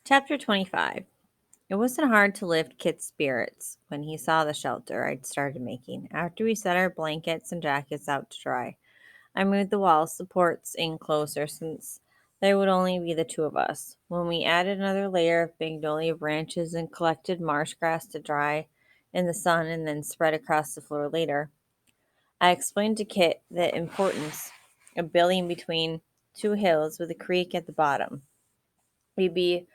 Chapter 25. It wasn't hard to lift Kit's spirits when he saw the shelter I'd started making. After we set our blankets and jackets out to dry, I moved the wall supports in closer since there would only be the two of us. When we added another layer of magnolia branches and collected marsh grass to dry in the sun and then spread across the floor later, I explained to Kit the importance of building between two hills with a creek at the bottom. We'd be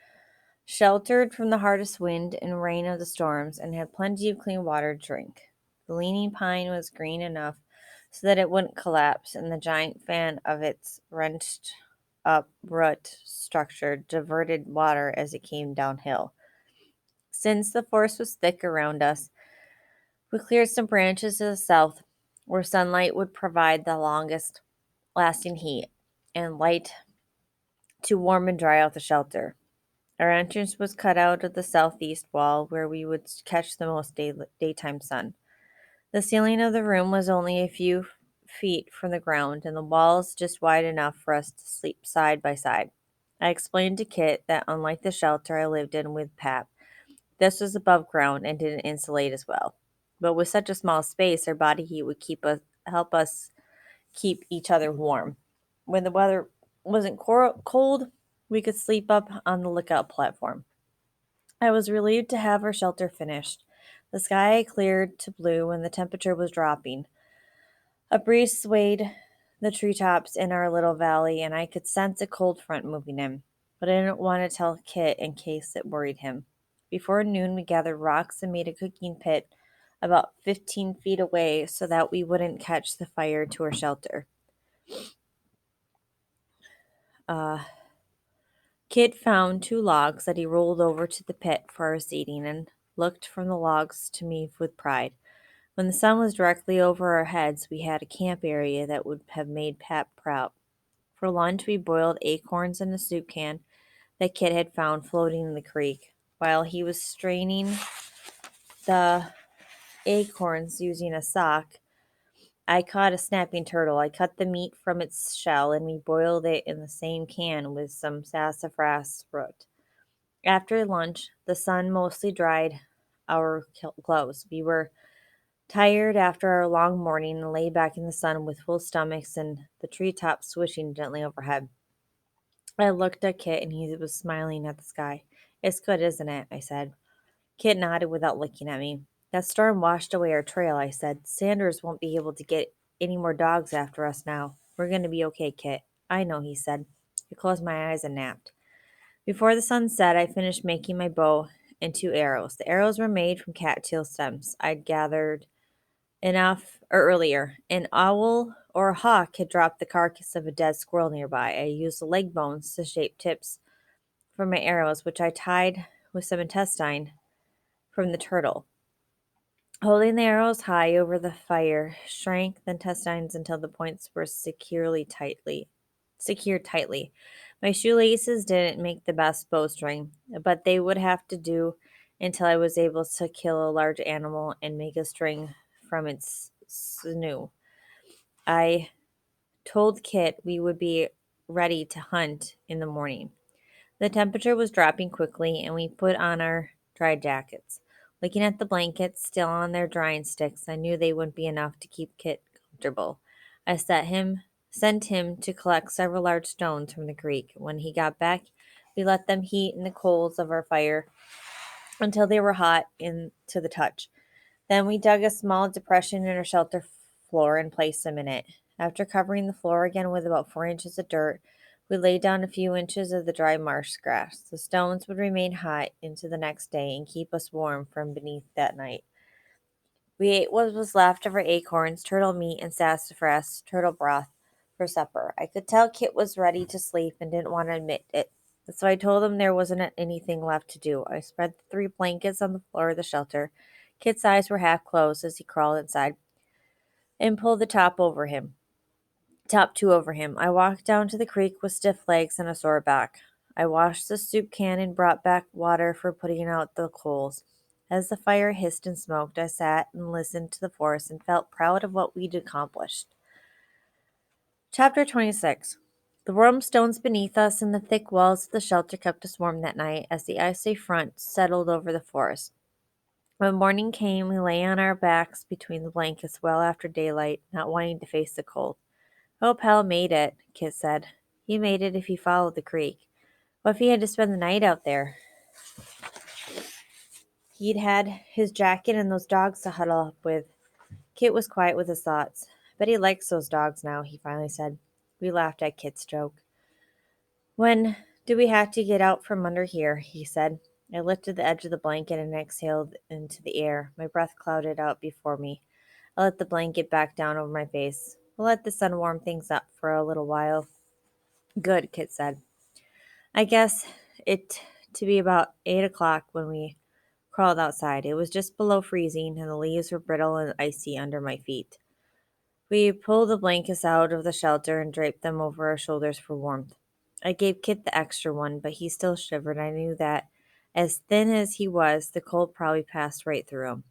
sheltered from the hardest wind and rain of the storms, and had plenty of clean water to drink. The leaning pine was green enough so that it wouldn't collapse, and the giant fan of its wrenched up root structure diverted water as it came downhill. Since the forest was thick around us, we cleared some branches to the south where sunlight would provide the longest lasting heat and light to warm and dry out the shelter. Our entrance was cut out of the southeast wall where we would catch the most daytime sun. The ceiling of the room was only a few feet from the ground, and the walls just wide enough for us to sleep side by side. I explained to Kit that unlike the shelter I lived in with Pap, this was above ground and didn't insulate as well. But with such a small space, our body heat would help us keep each other warm. When the weather wasn't cold, we could sleep up on the lookout platform. I was relieved to have our shelter finished. The sky cleared to blue and the temperature was dropping. A breeze swayed the treetops in our little valley, and I could sense a cold front moving in. But I didn't want to tell Kit in case it worried him. Before noon, we gathered rocks and made a cooking pit about 15 feet away so that we wouldn't catch the fire to our shelter. Uh, Kit found two logs that he rolled over to the pit for our seating and looked from the logs to me with pride. When the sun was directly over our heads, we had a camp area that would have made Pap proud. For lunch, we boiled acorns in a soup can that Kit had found floating in the creek. While he was straining the acorns using a sock, I caught a snapping turtle. I cut the meat from its shell and we boiled it in the same can with some sassafras root. After lunch, the sun mostly dried our clothes. We were tired after our long morning and lay back in the sun with full stomachs and the treetops swishing gently overhead. I looked at Kit and he was smiling at the sky. It's good, isn't it? I said. Kit nodded without looking at me. That storm washed away our trail, I said. Sanders won't be able to get any more dogs after us now. We're going to be okay, Kit. I know, he said. I closed my eyes and napped. Before the sun set, I finished making my bow and two arrows. The arrows were made from cattail stems I'd gathered enough or earlier. An owl or a hawk had dropped the carcass of a dead squirrel nearby. I used the leg bones to shape tips for my arrows, which I tied with some intestine from the turtle. Holding the arrows high over the fire, shrank the intestines until the points were secured tightly. My shoelaces didn't make the best bowstring, but they would have to do until I was able to kill a large animal and make a string from its sinew. I told Kit we would be ready to hunt in the morning. The temperature was dropping quickly, and we put on our dry jackets. Looking at the blankets still on their drying sticks, I knew they wouldn't be enough to keep Kit comfortable. I sent him to collect several large stones from the creek. When he got back, we let them heat in the coals of our fire until they were hot to the touch. Then we dug a small depression in our shelter floor and placed them in it. After covering the floor again with about 4 inches of dirt, we laid down a few inches of the dry marsh grass. The stones would remain hot into the next day and keep us warm from beneath that night. We ate what was left of our acorns, turtle meat, and sassafras turtle broth for supper. I could tell Kit was ready to sleep and didn't want to admit it, so I told him there wasn't anything left to do. I spread the 3 blankets on the floor of the shelter. Kit's eyes were half closed as he crawled inside and pulled the top two over him. I walked down to the creek with stiff legs and a sore back. I washed the soup can and brought back water for putting out the coals. As the fire hissed and smoked, I sat and listened to the forest and felt proud of what we'd accomplished. Chapter 26. The warm stones beneath us and the thick walls of the shelter kept us warm that night as the icy front settled over the forest. When morning came, we lay on our backs between the blankets well after daylight, not wanting to face the cold. "Oh, Pal made it," Kit said. "He made it if he followed the creek. What if he had to spend the night out there? He'd had his jacket and those dogs to huddle up with." Kit was quiet with his thoughts. "Bet he likes those dogs now," he finally said. We laughed at Kit's joke. "When do we have to get out from under here?" he said. I lifted the edge of the blanket and exhaled into the air. My breath clouded out before me. I let the blanket back down over my face. "We'll let the sun warm things up for a little while." "Good," Kit said. I guess it to be about 8 o'clock when we crawled outside. It was just below freezing, and the leaves were brittle and icy under my feet. We pulled the blankets out of the shelter and draped them over our shoulders for warmth. I gave Kit the extra one, but he still shivered. I knew that, as thin as he was, the cold probably passed right through him.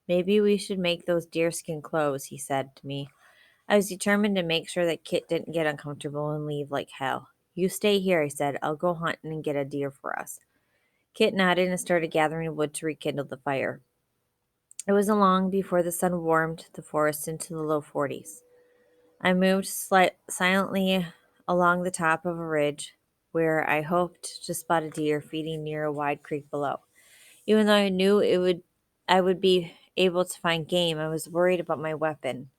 "Maybe we should make those deerskin clothes," he said to me. I was determined to make sure that Kit didn't get uncomfortable and leave like hell. "You stay here," I said. "I'll go hunting and get a deer for us." Kit nodded and started gathering wood to rekindle the fire. It wasn't long before the sun warmed the forest into the low 40s. I moved silently along the top of a ridge where I hoped to spot a deer feeding near a wide creek below. Even though I knew I would be able to find game, I was worried about my weapon.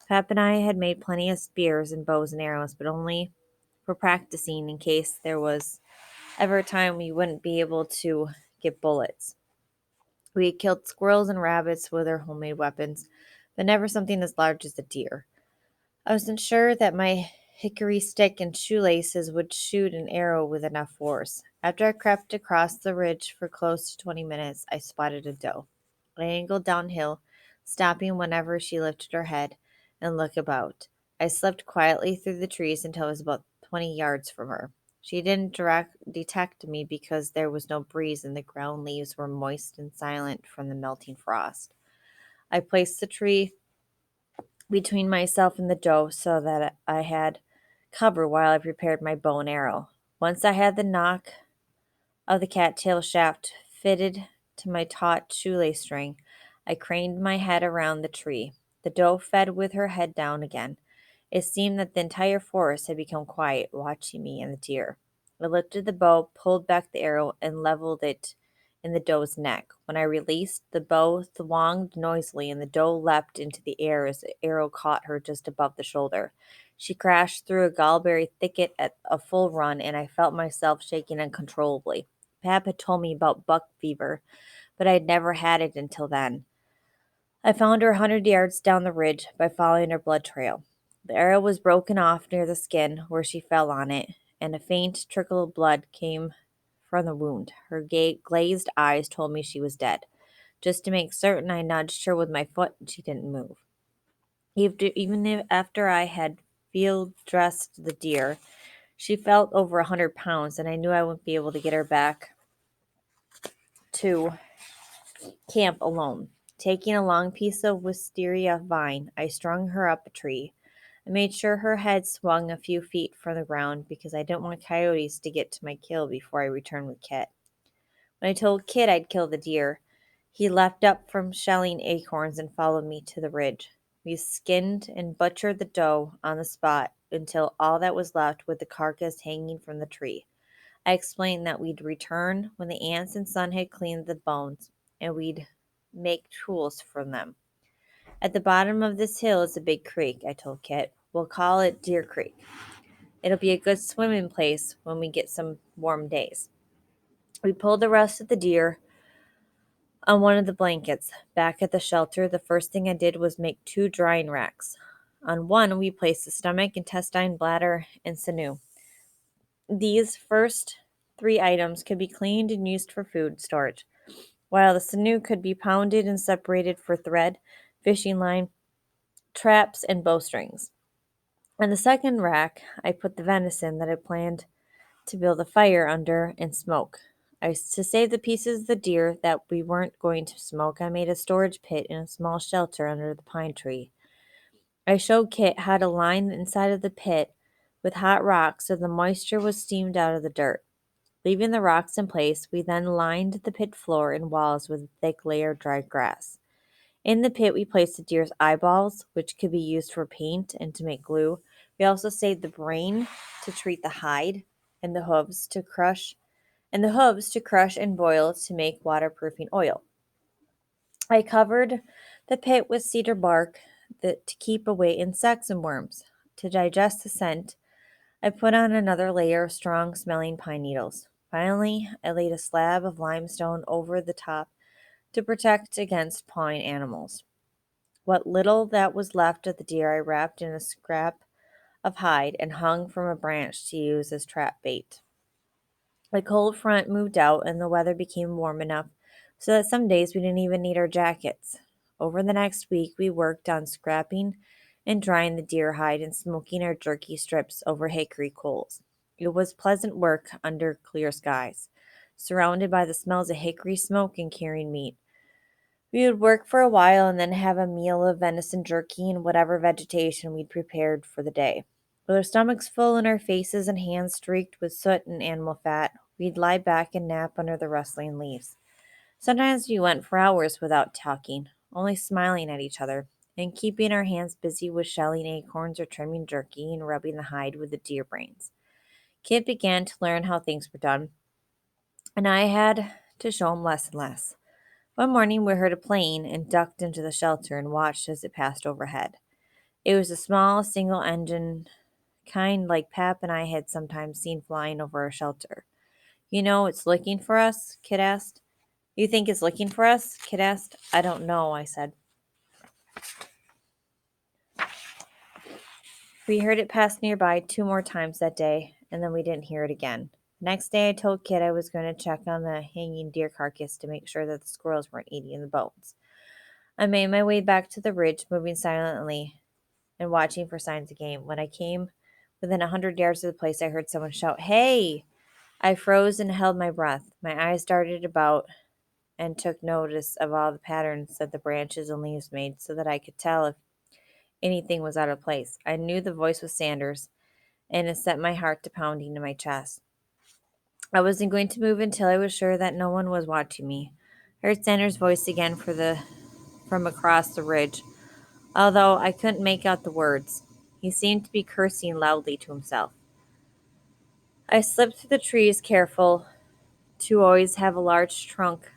Pap and I had made plenty of spears and bows and arrows, but only for practicing in case there was ever a time we wouldn't be able to get bullets. We had killed squirrels and rabbits with our homemade weapons, but never something as large as a deer. I wasn't sure that my hickory stick and shoelaces would shoot an arrow with enough force. After I crept across the ridge for close to 20 minutes, I spotted a doe. I angled downhill, stopping whenever she lifted her head and looked about. I slipped quietly through the trees until I was about 20 yards from her. She didn't detect me because there was no breeze and the ground leaves were moist and silent from the melting frost. I placed the tree between myself and the doe so that I had cover while I prepared my bow and arrow. Once I had the nock of the cattail shaft fitted to my taut shoelace string, I craned my head around the tree. The doe fed with her head down again. It seemed that the entire forest had become quiet, watching me and the deer. I lifted the bow, pulled back the arrow, and leveled it in the doe's neck. When I released, the bow thwonged noisily, and the doe leapt into the air as the arrow caught her just above the shoulder. She crashed through a gallberry thicket at a full run, and I felt myself shaking uncontrollably. Pap had told me about buck fever, but I had never had it until then. I found her 100 yards down the ridge by following her blood trail. The arrow was broken off near the skin where she fell on it, and a faint trickle of blood came from the wound. Her glazed eyes told me she was dead. Just to make certain, I nudged her with my foot, and she didn't move. After I had field dressed the deer, she felt over 100 pounds, and I knew I wouldn't be able to get her back to camp alone. Taking a long piece of wisteria vine, I strung her up a tree. I made sure her head swung a few feet from the ground because I didn't want coyotes to get to my kill before I returned with Kit. When I told Kit I'd kill the deer, he leapt up from shelling acorns and followed me to the ridge. We skinned and butchered the doe on the spot until all that was left was the carcass hanging from the tree. I explained that we'd return when the ants and sun had cleaned the bones, and we'd make tools from them. "At the bottom of this hill is a big creek," I told Kit. "We'll call it Deer Creek. It'll be a good swimming place when we get some warm days." We pulled the rest of the deer on one of the blankets. Back at the shelter, the first thing I did was make 2 drying racks. On one, we placed the stomach, intestine, bladder, and sinew. These first 3 items could be cleaned and used for food storage, while the sinew could be pounded and separated for thread, fishing line, traps, and bowstrings. On the second rack, I put the venison that I planned to build a fire under and smoke. To save the pieces of the deer that we weren't going to smoke, I made a storage pit in a small shelter under the pine tree. I showed Kit how to line the inside of the pit with hot rocks so the moisture was steamed out of the dirt. Leaving the rocks in place, we then lined the pit floor and walls with a thick layer of dried grass. In the pit, we placed the deer's eyeballs, which could be used for paint and to make glue. We also saved the brain to treat the hide and the hooves to crush and boil to make waterproofing oil. I covered the pit with cedar bark to keep away insects and worms. To digest the scent, I put on another layer of strong smelling pine needles. Finally, I laid a slab of limestone over the top to protect against pawing animals. What little that was left of the deer I wrapped in a scrap of hide and hung from a branch to use as trap bait. The cold front moved out and the weather became warm enough so that some days we didn't even need our jackets. Over the next week, we worked on scrapping and drying the deer hide and smoking our jerky strips over hickory coals. It was pleasant work under clear skies, surrounded by the smells of hickory smoke and curing meat. We would work for a while and then have a meal of venison jerky and whatever vegetation we'd prepared for the day. With our stomachs full and our faces and hands streaked with soot and animal fat, we'd lie back and nap under the rustling leaves. Sometimes we went for hours without talking, only smiling at each other and keeping our hands busy with shelling acorns or trimming jerky and rubbing the hide with the deer brains. Kit began to learn how things were done, and I had to show him less and less. One morning we heard a plane and ducked into the shelter and watched as it passed overhead. It was a small, single engine kind like Pap and I had sometimes seen flying over our shelter. You know, it's looking for us? Kit asked. You think it's looking for us? Kit asked. I don't know, I said. We heard it pass nearby 2 more times that day, and then we didn't hear it again. The next day I told Kit I was going to check on the hanging deer carcass to make sure that the squirrels weren't eating the bones. I made my way back to the ridge, moving silently and watching for signs of game. When I came within 100 yards of the place, I heard someone shout, "Hey!" I froze and held my breath. My eyes darted about and took notice of all the patterns that the branches and leaves made so that I could tell if anything was out of place. I knew the voice was Sanders, and it set my heart to pounding in my chest. I wasn't going to move until I was sure that no one was watching me. I heard Sanders' voice again from across the ridge, although I couldn't make out the words. He seemed to be cursing loudly to himself. I slipped through the trees, careful to always have a large trunk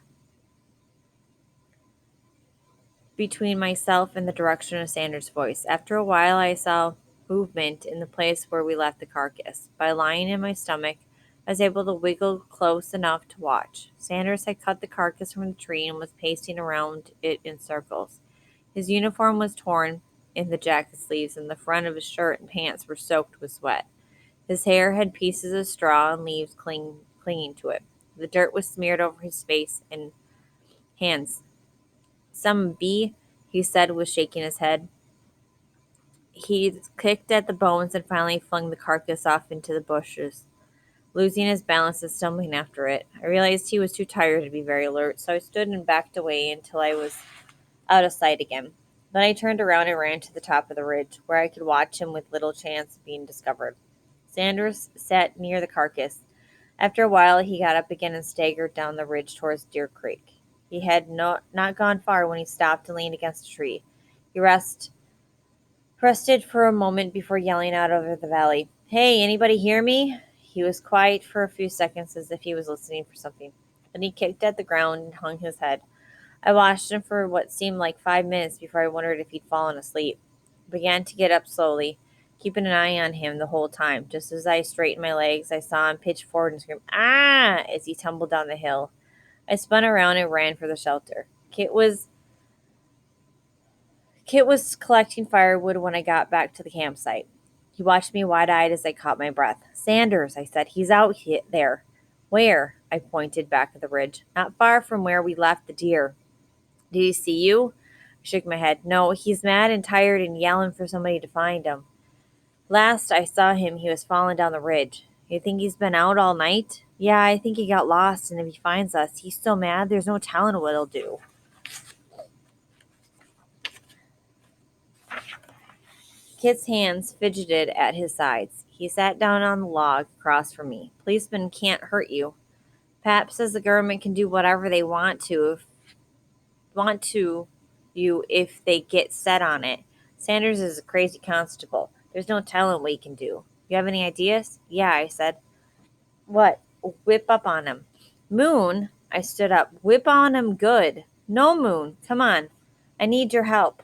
between myself and the direction of Sanders' voice. After a while, I saw movement in the place where we left the carcass. By lying in my stomach, I was able to wiggle close enough to watch. Sanders had cut the carcass from the tree and was pacing around it in circles. His uniform was torn in the jacket sleeves, and the front of his shirt and pants were soaked with sweat. His hair had pieces of straw and leaves clinging to it. The dirt was smeared over his face and hands. Some bee, he said, was shaking his head. He kicked at the bones and finally flung the carcass off into the bushes, losing his balance and stumbling after it. I realized he was too tired to be very alert, so I stood and backed away until I was out of sight again. Then I turned around and ran to the top of the ridge, where I could watch him with little chance of being discovered. Sanders sat near the carcass. After a while, he got up again and staggered down the ridge towards Deer Creek. He had not gone far when he stopped and leaned against a tree. He rested for a moment before yelling out over the valley, "Hey, anybody hear me?" He was quiet for a few seconds as if he was listening for something. Then he kicked at the ground and hung his head. I watched him for what seemed like 5 minutes before I wondered if he'd fallen asleep. I began to get up slowly, keeping an eye on him the whole time. Just as I straightened my legs, I saw him pitch forward and scream, "Ah!" as he tumbled down the hill. I spun around and ran for the shelter. Kit was collecting firewood when I got back to the campsite. He watched me wide-eyed as I caught my breath. "Sanders," I said, "he's out there." "Where?" I pointed back at the ridge. "Not far from where we left the deer." "Did he see you?" I shook my head. "No, he's mad and tired and yelling for somebody to find him. Last I saw him, he was falling down the ridge." "You think he's been out all night?" "Yeah, I think he got lost, and if he finds us, he's so mad there's no telling what he'll do." Kit's hands fidgeted at his sides. He sat down on the log across from me. Policemen can't hurt you. Pap says the government can do whatever they want to you if they get set on it. Sanders is a crazy constable. There's no telling what he can do. You have any ideas? Yeah, I said. What? Whip up on him. Moon? I stood up. Whip on him good. No, Moon. Come on. I need your help.